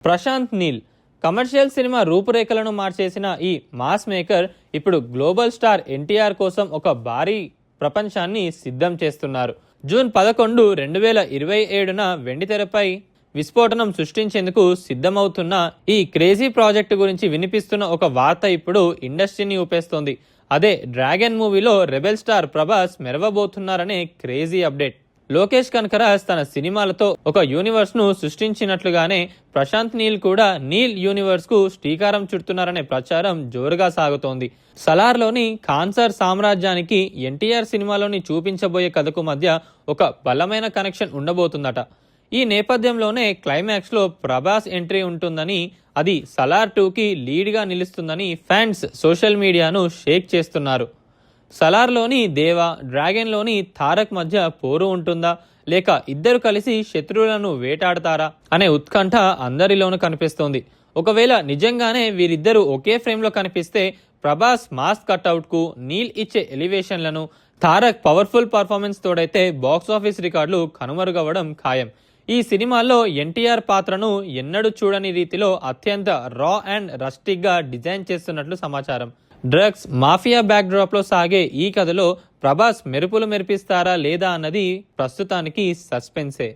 Prashanth Neel commercial cinema రూపురేఖలను మార్చేసిన ఈ mass maker ఇప్పుడు global star NTR కోసం ఒక భారీ ప్రపంచాన్ని సిద్ధం చేస్తున్నారు. జూన్ 11, 2027న వెండితెరపై విస్ఫోటనం సృష్టించేందుకు సిద్ధమవుతున్న ఈ క్రేజీ ప్రాజెక్టు గురించి వినిపిస్తున్న ఒక వార్త ఇప్పుడు ఇండస్ట్రీని ఊపేస్తోంది. అదే డ్రాగన్ మూవీలో రెబెల్ స్టార్ ప్రభాస్ మెరవబోతున్నారనే క్రేజీ అప్డేట్. లోకేష్ కనకరాజ్ తన సినిమాలతో ఒక యూనివర్స్ ను సృష్టించినట్లుగానే ప్రశాంత్ నీల్ కూడా నీల్ యూనివర్స్ కు శ్రీకారం చుడుతున్నారనే ప్రచారం జోరుగా సాగుతోంది. సలార్లోని ఖాన్సర్ సామ్రాజ్యానికి ఎన్టీఆర్ సినిమాలోని చూపించబోయే కథకు మధ్య ఒక బలమైన కనెక్షన్ ఉండబోతుందట. ఈ నేపథ్యంలోనే క్లైమాక్స్ లో ప్రభాస్ ఎంట్రీ ఉంటుందని, అది సలార్ 2కి లీడ్ గా నిలుస్తుందని ఫ్యాన్స్ సోషల్ మీడియాను షేక్ చేస్తున్నారు. సలార్లోని దేవా, డ్రాగన్లోని తారక్ మధ్య పోరు ఉంటుందా, లేక ఇద్దరు కలిసి శత్రువులను వేటాడతారా అనే ఉత్కంఠ అందరిలోనూ కనిపిస్తోంది. ఒకవేళ నిజంగానే వీరిద్దరూ ఒకే ఫ్రేమ్లో కనిపిస్తే ప్రభాస్ మాస్ కట్అవుట్ కు, నీల్ ఇచ్చే ఎలివేషన్లను, తారక్ పవర్ఫుల్ పర్ఫార్మెన్స్ తోడైతే బాక్సాఫీస్ రికార్డులు కనుమరుగవడం ఖాయం. ఈ సినిమాల్లో ఎన్టీఆర్ పాత్రను ఎన్నడూ చూడని రీతిలో అత్యంత రా అండ్ రస్టిక్ గా డిజైన్ చేస్తున్నట్లు సమాచారం. డ్రగ్స్ మాఫియా బ్యాక్ డ్రాప్ లో సాగే ఈ కథలో ప్రభాస్ మెరుపులు మెరిపిస్తారా లేదా అన్నది ప్రస్తుతానికి సస్పెన్సే.